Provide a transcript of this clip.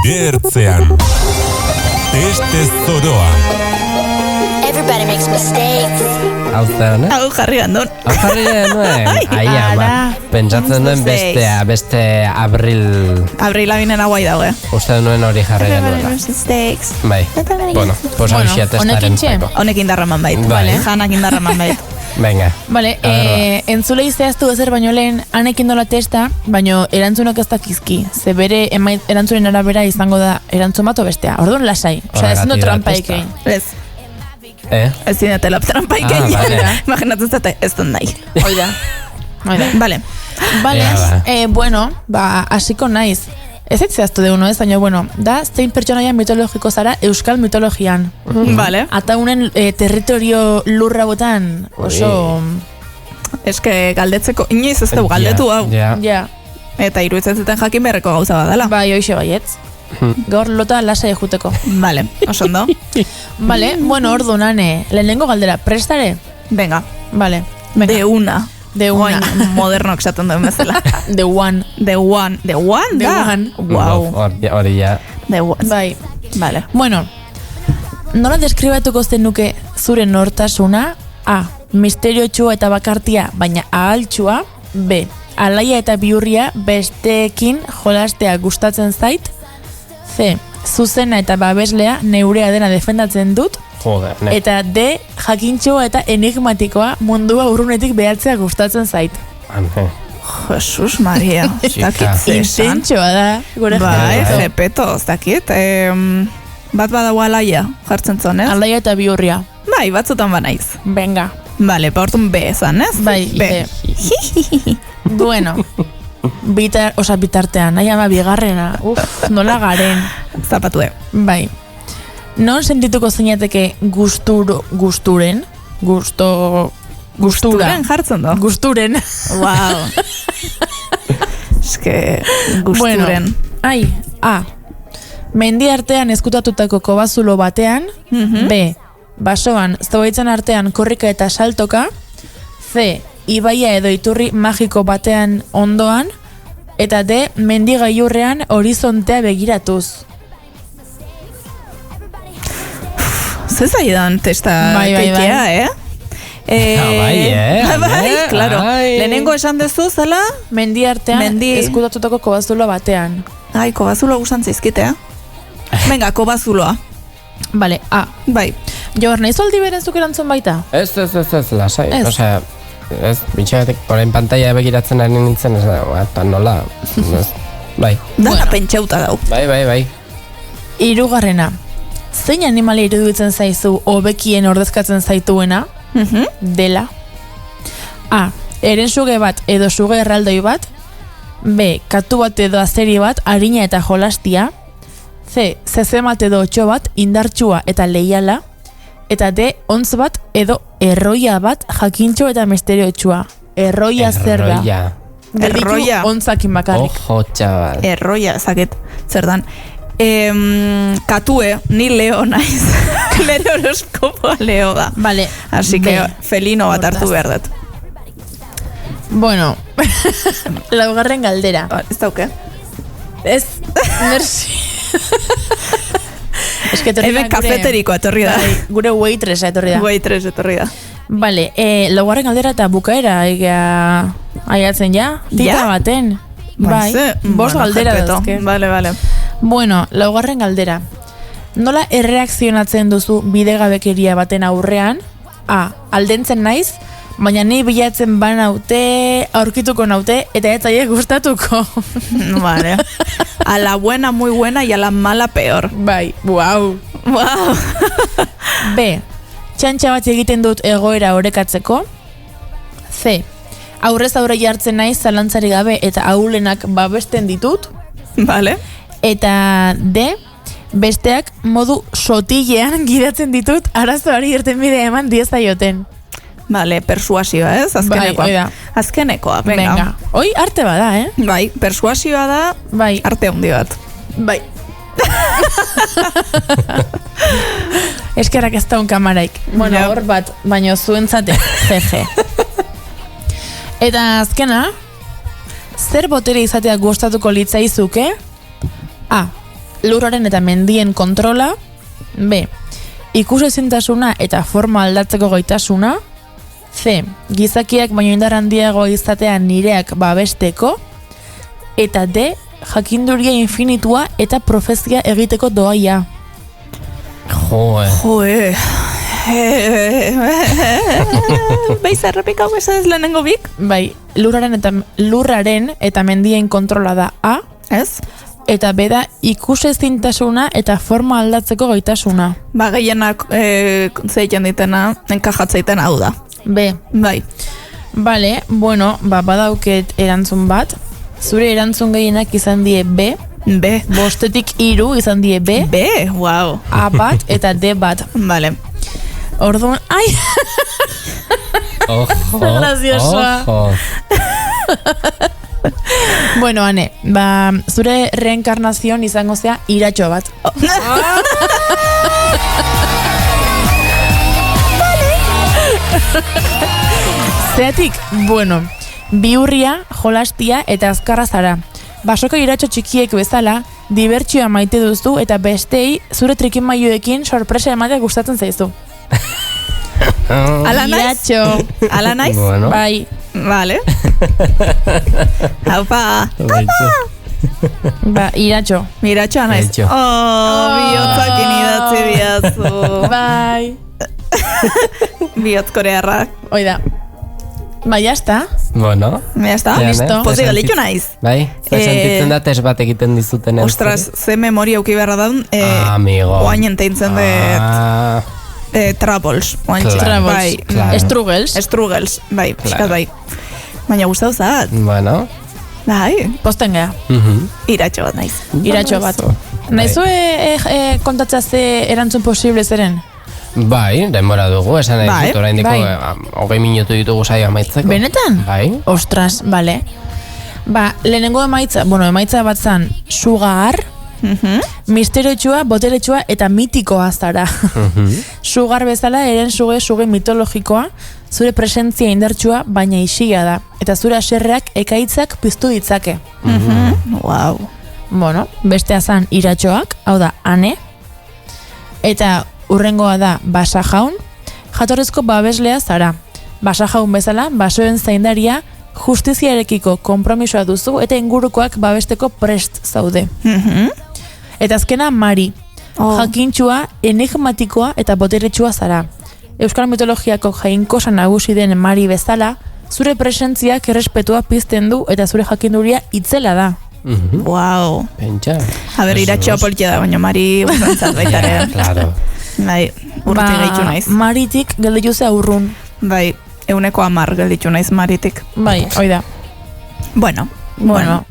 nire ertzean. Teste zoroa. Everybody makes mistakes. Hau zen, Hau jarri gandun. Hau jarri nuen, aia, ara. pentsatzen duen beste Abril Lavinena guai dago, uste nuen hori jarri Everybody genuela. makes mistakes. Bai, bueno, pues hau xia testaren zako. Honek indarraman bait. Vale. Janak indarraman bait. Venga. Vale, entzulei zehaztu ezer baino lehen anekin dola testa, baino erantzunak ez dakizki. Ze bere erantzunen arabera izango da erantzun bat o bestea. Orduan lasai. Osea, ez no trampa ekein. Ez. Ez zinetela trampa ikein. vale. Imaginatzen zate, ez dut nahi. Oida. Vale. Vale, Ea, bueno, hasiko naiz. Ez zehaztu deuno ez, baina, bueno, da zein pertsonaia mitologiko zara euskal mitologian. Vale. Ata unen territorio lurra botan oso... Eske galdetzeko, inoiz ez dugu galdetu hau. Ja. Eta iruditzen zuten jakin beharreko gauza badala. Bai, hoxe baietz. Gaur lota lasai ejuteko. Vale, oso ondo. Vale, bueno, ordu nane. Lehenengo galdera, prestare? Venga. Vale. De una. De una. Oain moderno esaten duen bezala. The one. The one. The one, The da? one. Wow. Hori ja. The one. Bai. Vale. Bueno, nola deskribatuko zenuke zure nortasuna? A. Misteriotxua eta bakartia, baina ahaltxua. B. Alaia eta bihurria besteekin jolastea gustatzen zait. C. Zuzena eta babeslea neurea dena defendatzen dut. Joder, ne. Eta D. Jakintxoa eta enigmatikoa mundua urrunetik behatzea gustatzen zait. Jesus Maria. Ez dakit zesan. Intentxoa da. Gure Bai, jepeto. jepeto, ez dakit. Bat badago alaia, jartzen zon, ez? Alaia eta bihurria. Bai, batzutan banaiz. Venga. Vale, pa hortun B ezan, ez? Bai, B. Bueno, bitartean, nahi ama bigarrena. Nola garen. Zapatu E. Bai. Non sentituko zeinateke gusturen? Gustura. Gusturen jartzen do. Gusturen. Wow. Eske, gusturen. Bueno, A. Mendi artean ezkutatutako kobazulo batean. B. Basoan, zabaitzen artean korrika eta saltoka. C. Ibaia edo iturri magiko batean ondoan. Eta D. Mendi gailurrean horizontea begiratuz. Zezaidan testa Bai. keitea, Bai, claro. Lehenengo esan dezu, zela? Mendi artean ezkutatutako kobazulo batean. Ai, kobazulo gustan zaizkitea. Venga, kobazuloa. Vale, A. Bai. Jor, nahi zoldi berenzuk erantzun baita? Ez, lasai. Ez. Osea, ez, bitxatek, orain pantalla begiratzen ari nintzen, ez da, eta nola, ez, bai. Dana pentsauta dau. Bai. Hirugarrena. Zein animalia iruditzen zaizu hobekien ordezkatzen zaituena? Dela. A. Erensuge bat edo suge erraldoi bat. B. Katu bat edo azeri bat, harina eta jolastia. C. Zezemat edo otxo bat, indartsua eta leiala. Eta D. Ontz bat edo erroia bat, jakintxo eta misteriotxua. Erroia zer da? Erroia. Ontzakin bakarrik. Ojo, txabal. Erroia, zaket, zer dan. Katue, ni leo naiz. Nere horoskopoa leo da. Vale. Así que felino bat hartu behar dut. Bueno, laugarren galdera. Ez dauke. Ez, merci. Es que Ebe kafeteriko etorri da. Gure waitressa etorri da. Waitress etorri da. Vale, laugarren galdera eta bukaera aiatzen ja? Tita baten. Bai, bost galdera dazke. Vale. Bueno, laugarren galdera. Nola erreakzionatzen duzu bidegabekeria baten aurrean? A. Aldentzen naiz, baina ni bilatzen banaute, aurkituko naute, eta ez zaie gustatuko. Vale. A la buena muy buena y a la mala peor. Bai, wow. B. Txantxa bat egiten dut egoera orekatzeko. C. Aurrez aurre jartzen naiz zalantzari gabe eta ahulenak babesten ditut. Vale. Eta D. Besteak modu sotilean gidatzen ditut arazoari irtenbide eman diezaioten. Vale, persuasioa, ez? Azkenekoa. Bai, Azkenekoa, venga. Hoi arte bada, Bai, persuasioa da, bai. Arte handi bat. Bai. Eskerrak ez daun kamaraik. Bueno, hor bat, baino zuentzate, jeje. Eta azkena, zer botere izatea gustatuko litzaizuke? A. lurraren eta mendien kontrola. B. Ikusezintasuna eta forma aldatzeko gaitasuna. C. Gizakiak baino indar handiago izatea nireak babesteko. Eta D. Jakinduria infinitua eta profezia egiteko doaia. Joe. Beiz errepikau ez lehenengo bik? Bai, lurraren eta mendien kontrola da A. Ez? Eta B da ikusezintasuna eta forma aldatzeko gaitasuna. Ba, gehienak zeiten ditena, enkajatzeiten hau da. B. Bai. Bale, bueno, badauket erantzun bat. Zure erantzun gehienak izan die B. B. Bostetik 3 izan die B. B, wow. A bat eta D bat. Vale. Orduan, ai! Ojo, Graziosoa. ojo. Bueno, Ane, zure reenkarnazion izango zea iratxo bat. Zeatik, bueno, bihurria, jolastia eta azkarra zara. Basoka iratxo txikiek bezala, dibertsioa maite duzu eta bestei zure trikimailuekin sorpresa ematea gustatzen zaizu. Ala naiz? Iratxo. Ala naiz? Bueno. Bai. Vale. Haupa. Iratxo. Miratxoa naiz. Iratxo. Bihotzakin idatzi diazu. Bai. Bihotz korearrak. Oida. Jazta. Bueno. Jazta? Listo. Pozik galitu naiz. Bai, sentitzen da test bat egiten dizuten. Ostras, ze memoria auki beharra daun. Amigo. Oain enteintzen dut troubles. Claro. Bai. Claro. Struggles. Bai, pixkat bai. Baina gustau zat. Bueno. Bai. Posten geha. Iratxo bat naiz. Iratxo bat. Naizu kontatzea ze erantzun posible zeren? Bai, denbora dugu, esan nahi zut, orain diko, bai. 20 minutu ditugu saio amaitzeko. Benetan? Bai. Ostras, bale. Lehenengo emaitza bat zan, sugar, misteriotsua, boteretsua eta mitikoa zara. Sugar bezala, eren suge mitologikoa, zure presentzia indartsua, baina isiga da. Eta zure aserreak ekaitzak piztu ditzake. Wow. Bueno, bestea zan iratxoak, hau da, Ane. Eta urrengoa da basajaun, jatorrezko babeslea zara. Basajaun bezala, basoen zaindaria, justiziarekiko konpromisoa duzu eta ingurukoak babesteko prest zaude. Eta azkena Mari, jakintxua, enigmatikoa eta boteretsua zara. Euskal mitologiako jainkosa nagusi den Mari bezala, zure presentziak errespetua pizten du eta zure jakinduria itzela da. Wow. Pentsa. A ber, iratxoa politia da, baina Mari urrantzat baitare. Claro. Bai, urti gehitu naiz. Maritik gelditu zea urrun. Bai, 110 gelditu naiz Maritik. Bai, oida. Bueno. Bueno,